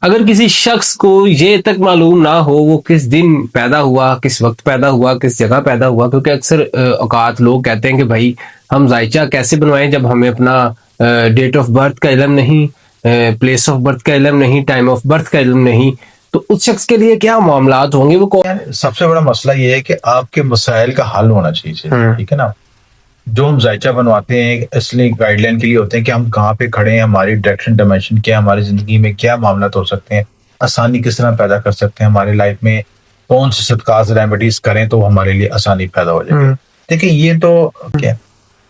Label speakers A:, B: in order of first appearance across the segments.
A: अगर किसी शख्स को ये तक मालूम ना हो वो किस दिन पैदा हुआ, किस वक्त पैदा हुआ, किस जगह पैदा हुआ, क्योंकि अक्सर औकात लोग कहते हैं कि भाई हम जायचा कैसे बनवाएं जब हमें अपना डेट ऑफ बर्थ का इल्म नहीं, प्लेस ऑफ बर्थ का इल्म नहीं, टाइम ऑफ बर्थ का इल्म नहीं, तो उस शख्स के लिए क्या मामलात होंगे? वो कौन?
B: सबसे बड़ा मसला ये है कि आपके मसाइल का हल होना चाहिए, ठीक है ना। जो हम जायचा बनवाते हैं इसलिए गाइडलाइन के लिए होते हैं कि हम कहाँ पे खड़े हैं, हमारी डायरेक्शन डायमेंशन क्या है, हमारी जिंदगी में क्या मामला हो सकते हैं, आसानी किस तरह पैदा कर सकते हैं हमारी लाइफ में, कौन से सदकात रेमेडीज करें तो हमारे लिए आसानी पैदा हो जाएगी। देखिए ये तो क्या,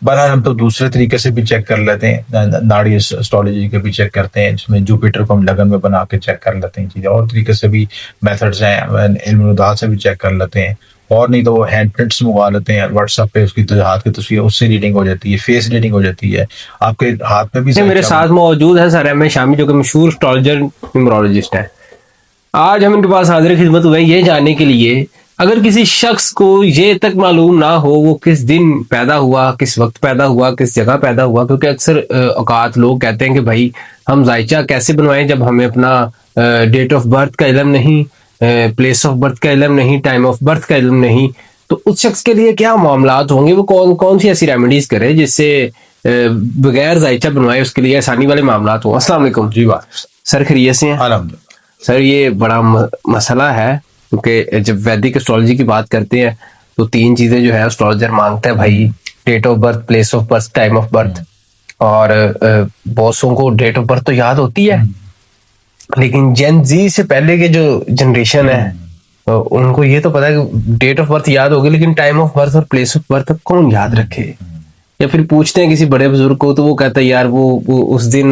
B: बहरहाल हम तो दूसरे तरीके से भी चेक कर लेते हैं, नाड़ी एस्ट्रोलॉजी के भी चेक करते हैं, जिसमें जुपिटर को हम लगन में बना के चेक कर लेते हैं चीजें, और तरीके से भी मेथड्स हैं, इल्म से भी चेक कर लेते हैं, और नहीं तो वो हैंड प्रिंट्स मंगवा लेते हैं व्हाट्सएप पे, उसकी हाथ की तस्वीर उससे रीडिंग हो जाती है, फेस रीडिंग हो जाती है, आपके हाथ में भी।
A: मेरे साथ मौजूद है सर अहमद शामी, जो कि मशहूर एस्ट्रोलॉजर न्यूमरोलॉजिस्ट है। आज हम इनके पास हाजिर खिदमत हुए ये जानने के लिए, अगर किसी शख्स को ये तक मालूम ना हो वो किस दिन पैदा हुआ, किस वक्त पैदा हुआ, किस जगह पैदा हुआ, क्योंकि अक्सर औकात लोग कहते हैं कि भाई हम जायचा कैसे बनवाएं जब हमें अपना डेट ऑफ बर्थ का इल्म नहीं, प्लेस ऑफ बर्थ का इल्म नहीं, टाइम ऑफ बर्थ का इल्म नहीं, तो उस शख्स के लिए क्या मामलात होंगे? वो कौन कौन सी ऐसी रेमेडीज करे जिससे बगैर जायचा बनवाए उसके लिए आसानी वाले मामलात हो? अस्सलाम वालेकुम।
B: जी बात
A: सर, खैरियत से हैं?
B: अल्हम्दुलिल्लाह।
A: सर ये बड़ा मसला है, क्योंकि जब वैदिक एस्ट्रोलॉजी की बात करते हैं तो तीन चीजें जो है एस्ट्रोलॉजर मांगता है भाई: date of birth, place of birth, time of birth. और बॉसों को डेट ऑफ बर्थ तो याद होती है, लेकिन जेन जी से पहले के जो जनरेशन है तो उनको ये तो पता है कि डेट ऑफ बर्थ याद होगी, लेकिन टाइम ऑफ बर्थ और प्लेस ऑफ बर्थ कौन याद रखे? या फिर पूछते हैं किसी बड़े बुजुर्ग को तो वो कहता है यार वो उस दिन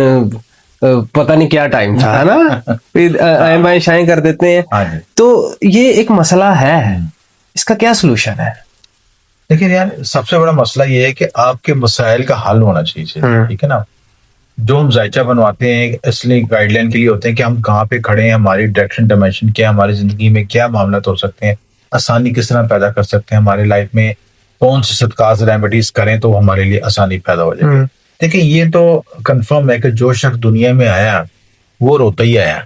A: पता नहीं क्या टाइम था, है ना। फिर आए बाएं शाएं कर देते हैं। तो ये एक मसला है, इसका क्या सोल्यूशन है?
B: देखिए यार, सबसे बड़ा मसला ये है कि आपके मसाइल का हल होना चाहिए, ठीक है ना। जो हम जायचा बनवाते हैं इसलिए गाइडलाइन के लिए होते हैं कि हम कहाँ पे खड़े हैं, हमारी डायरेक्शन डायमेंशन क्या है, हमारी जिंदगी में क्या मामला हो सकते हैं, आसानी किस तरह पैदा कर सकते हैं हमारी लाइफ में, कौन से सदकात रेमेडीज करें तो हमारे लिए आसानी पैदा हो जाएगी। देखिए ये तो कंफर्म है कि जो शख्स दुनिया में आया वो रोता ही आया,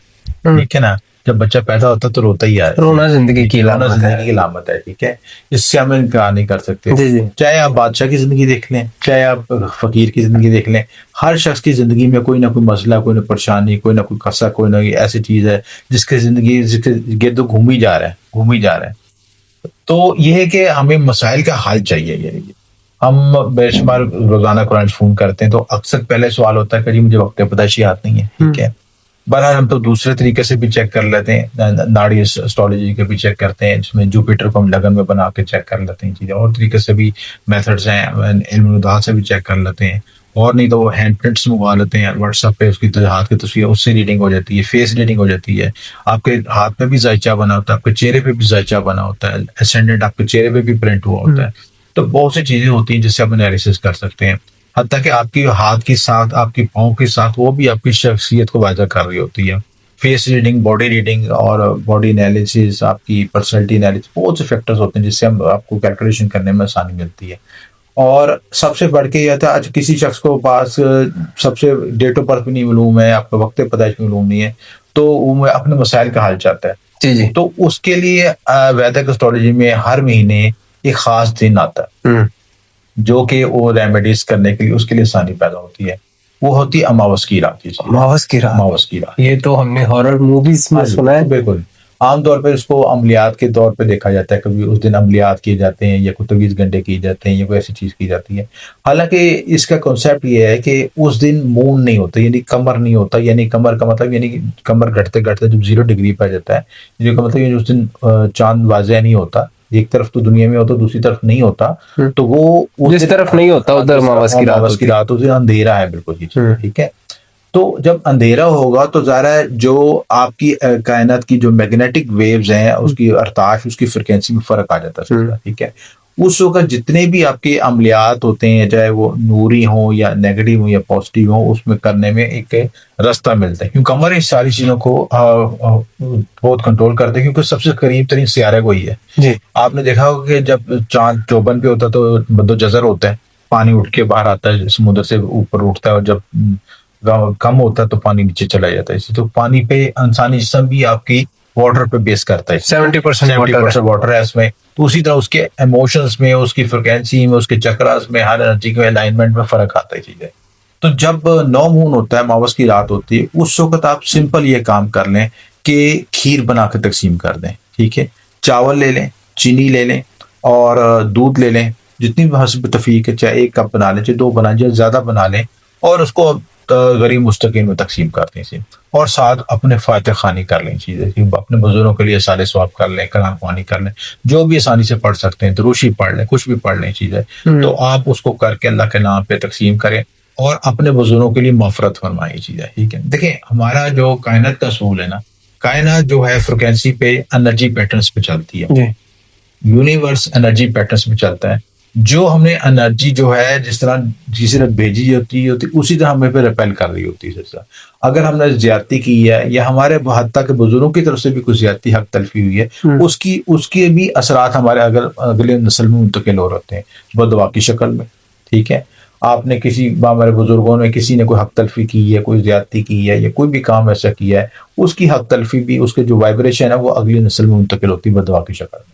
B: ठीक है ना। जब बच्चा पैदा होता तो रोता ही आया,
A: रोना जिंदगी की
B: लामत है, ठीक है। इससे हम इनकार नहीं कर सकते। चाहे आप बादशाह की जिंदगी देख लें, चाहे आप फकीर की जिंदगी देख लें, हर शख्स की जिंदगी में कोई ना कोई मसला, कोई ना परेशानी, कोई ना कोई कसा, कोई ना कोई ऐसी चीज है जिसके जिंदगी जिसके गिर्द घूम ही जा रहा है। तो ये है कि हमें मसाइल का हल चाहिए। हम बेशुमार रोजाना कुरान फोन करते हैं तो अक्सर पहले सवाल होता है कि जी मुझे वक्त पैदाइशी याद नहीं है, ठीक है। बहरहाल हम तो दूसरे तरीके से भी चेक कर लेते हैं, नाड़ी एस्ट्रोलॉजी के भी चेक करते हैं, जिसमें जुपिटर को हम लगन में बना के चेक कर लेते हैं चीजें, और तरीके से भी मेथड्स हैं, इल्म से भी चेक कर लेते हैं, और नहीं तो वो हैंड प्रिंट्स मंगवा लेते हैं व्हाट्सएप पे, उसकी हाथ की तस्वीर उससे रीडिंग हो जाती है, फेस रीडिंग हो जाती है, आपके हाथ में भी जायचा बना होता है, आपके चेहरे पे भी जायचा बना होता है, एसेंडेंट आपके चेहरे पे भी प्रिंट हुआ होता है। तो बहुत सी चीजें होती हैं जिससे आप एनालिसिस कर सकते हैं, हत्ता कि आपकी हाथ के साथ, आपकी पाँव के साथ वो भी आपकी शख्सियत को वाज़ा कर रही होती है। फेस रीडिंग, बॉडी रीडिंग और बॉडी एनालिसिस, आपकी पर्सनैलिटी एनालिसिस, बहुत से फैक्टर्स होते हैं जिससे हम आपको कैलकुलेशन करने में आसानी मिलती है। और सबसे बढ़ के यह था, आज किसी शख्स को पास सबसे डेट ऑफ बर्थ भी नहीं मालूम है, आपका वक्त पैदाइश मालूम नहीं है, तो वो अपने मसाइल का हल चाहता है।
A: जी।
B: तो उसके लिए वैदिक एस्ट्रोलॉजी में हर महीने एक खास दिन आता है जो कि वो रेमेडीज करने के लिए उसके लिए आसानी पैदा होती है। वो होती है अमावस की रात।
A: अमावस की रात, ये तो हमने हॉरर मूवीज में सुना है।
B: बिल्कुल, आमतौर पर इसको अमलियात के तौर पे देखा जाता है, कभी उस दिन अमलियात किए जाते हैं या कोई तवीज़ गंडे किए जाते हैं या कोई ऐसी चीज की जाती है। हालांकि इसका कॉन्सेप्ट ये है कि उस दिन मून नहीं होता, यानी कमर नहीं होता, यानी कमर का मतलब यानी कमर घटते घटते जब 0 डिग्री पर जाता है, जो का मतलब उस दिन चांद वाज़ेह नहीं होता, एक तरफ तो दुनिया में होता, दूसरी तरफ नहीं होता, तो वो
A: जिस तरफ नहीं होता उधर अमावस की रात
B: उस दिन अंधेरा है बिल्कुल, ठीक है। तो जब अंधेरा होगा तो ज़ाहिर है जो आपकी कायनात की जो मैग्नेटिक वेव्स हैं, उसकी अर्ताश, उसकी फ्रिक्वेंसी में फर्क आ जाता है, ठीक है। उस वक्त जितने भी आपके अमलियात होते हैं, चाहे वो नूरी हो या नेगेटिव हो या पॉजिटिव हो, उसमें करने में एक रास्ता मिलता है, क्योंकि कमर इस सारी चीजों को बहुत कंट्रोल करते हैं, क्योंकि सबसे करीब तरीन सियारा को ही है जी। आपने देखा होगा कि जब चांद चौबन पे होता है तो बदो जजर होता है, पानी उठ के बाहर आता है, समुद्र से ऊपर उठता है, और जब कम होता है तो पानी नीचे चला जाता है। तो पानी पे इंसानी जिस्म भी आपकी वाटर पे बेस करता है,
A: 70%
B: वाटर है इसमें। तो उसी तरह उसके इमोशंस में, उसकी फ्रिक्वेंसी में, उसके चक्रास में, हर एनर्जी के अलाइनमेंट में फर्क आता है चीजें। तो जब नौ मून होता है, अमावस की रात होती है, उस वक्त आप सिंपल ये काम कर लें कि खीर बना के तकसीम कर दें। ठीक है, चावल ले लें, चीनी ले लें और दूध ले लें, जितनी भी हस्ब तफीक है, चाहे 1 कप बना लें, चाहे 2 बना लें, ज्यादा बना लें, और उसको गरीब मुस्तकीन में तकसीम कर दें। और साथ अपने फातिह खानी कर लें चीजें, अपने बुजुर्गों के लिए साले सवाब कर लें, कलाम खानी कर लें, जो भी आसानी से पढ़ सकते हैं, दरूशी पढ़ लें, कुछ भी पढ़ लें चीजें। तो आप उसको करके अल्लाह के नाम पे तकसीम करें और अपने बुजुर्गों के लिए मफरत फरमाई चीजें। ठीक है, देखिए हमारा जो कायनात का असूल है ना, कायनात जो है फ्रिक्वेंसी पे, एनर्जी पैटर्न्स पे चलती है। यूनिवर्स एनर्जी पैटर्न्स में चलता है। जो हमने एनर्जी जो है जिस तरह भेजी होती है उसी तरह हमें पे रिपेल कर रही होती है। अगर हमने ज्यादती की है या हमारे हत्ता के बुजुर्गों की तरफ से भी कुछ ज्यादती हक तलफी हुई है, उसके भी असरात हमारे अगले नस्ल में मुंतकिल हो रहे हैं बदवा की शक्ल में। ठीक है, आपने हमारे बुजुर्गों ने किसी ने कोई हक तलफी की है, कोई ज्यादती की है या कोई भी काम ऐसा किया है, उसकी हक तलफी भी, उसके जो वाइब्रेशन है वो अगली नस्ल में मुंतकिल होती है बदवा की शक्ल में।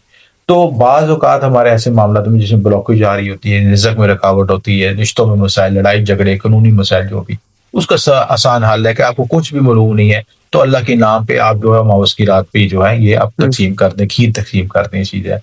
B: तो बाज़ औक़ात हमारे ऐसे मामला में जिसमें ब्लॉकेज आ रही होती है, रिज़्क़ में रुकावट होती है, रिश्तों में मसाइल, लड़ाई झगड़े, कानूनी मसाइल, जो भी, उसका आसान हल है कि आपको कुछ भी मालूम नहीं है तो अल्लाह के नाम पे आप जो है अमावस की रात पे जो है ये आप तकसीम कर दें, खीर तकसीम कर दें चीज़ें।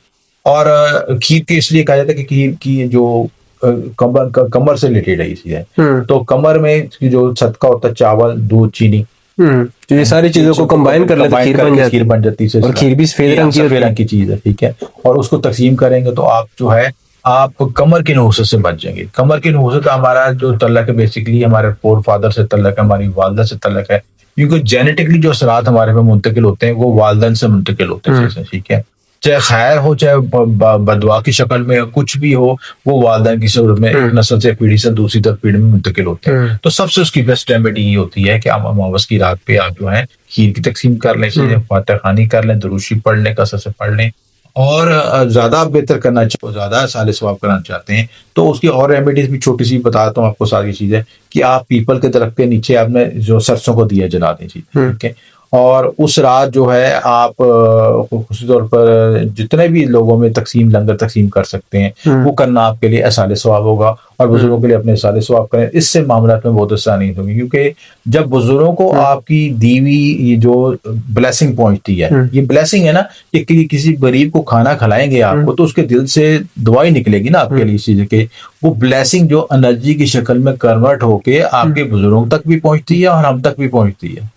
B: और खीर की इसलिए कहा जाता है कि खीर की जो कमर से रिलेटेड है चीज़ें। तो कमर में जो सदका होता है, चावल, दूध, चीनी,
A: तो ये सारी चीजों को कंबाइन कर लेते हैं,
B: खीर बन जाती है।
A: और खीर भी सफेद रंग
B: की चीज है। ठीक है, और उसको तकसीम करेंगे तो आप जो है आप कमर की नहुसत से बच जाएंगे। कमर की नहुसत हमारा जो तल्लक है, बेसिकली हमारे फोर फादर से तल्लक है, हमारी वालदा से तल्लक है, क्योंकि जेनेटिकली जो असरात हमारे पे मुंतकिल होते हैं वो वालदन से मुंतकिल होते हैं। ठीक है, चाहे खैर हो चाहे बदवा की शक्ल में कुछ भी हो, वो वालदैन की सूरत में एक नस्ल से पीढ़ी से दूसरी तरफ पीढ़ी में मुंतकिल होते हैं। तो सबसे उसकी बेस्ट रेमेडी ये होती है कि आप अमावस की रात पे आप जो है खीर की तकसीम कर लें, फातिहा खानी कर लें, दुरूशी पढ़ लें, कसरत से पढ़ लें। और ज्यादा बेहतर करना चाहते, ज्यादा साले सवाब करना चाहते हैं तो उसकी और रेमेडीज भी छोटी सी बताता हूँ आपको सारी चीजें, कि आप पीपल के दरख्त के नीचे आपने जो सरसों को दिया जला दें। ठीक है, और उस रात जो है आप खुशी तौर पर जितने भी लोगों में तकसीम, लंगर तकसीम कर सकते हैं वो करना आपके लिए एहसाले सवाब होगा, और बुजुर्गों के लिए अपने एहसाले सवाब करें। इससे मामला में बहुत आसानी होगी, क्योंकि जब बुजुर्गों को आपकी दीवी ये जो ब्लेसिंग पहुंचती है, ये ब्लेसिंग है ना, कि किसी गरीब को खाना खिलाएंगे आपको तो उसके दिल से दुआई निकलेगी ना आपके लिए इस चीज के, वो ब्लेसिंग जो एनर्जी की शक्ल में कन्वर्ट होके आपके बुजुर्गों तक भी पहुंचती है और हम तक भी पहुंचती है।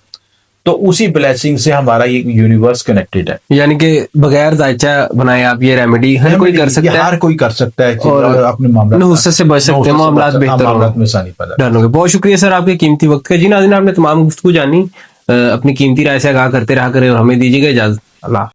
B: तो उसी ब्लेसिंग से हमारा ये यूनिवर्स कनेक्टेड है।
A: यानी कि बगैर जायचा बनाए आप ये रेमेडी हर कोई कर सकता है,
B: हर कोई कर सकता है, और अपने
A: मामला से बच सकते हैं, मामला बेहतर
B: में आसानी पैदा
A: होंगे। बहुत शुक्रिया सर आपके कीमती वक्त का। जी नाज़रीन, आपने तमाम गुफ्तगू जानी, अपनी कीमती राय से आगाह करते रहा करें और हमें दीजिएगा इजाजत। अल्लाह।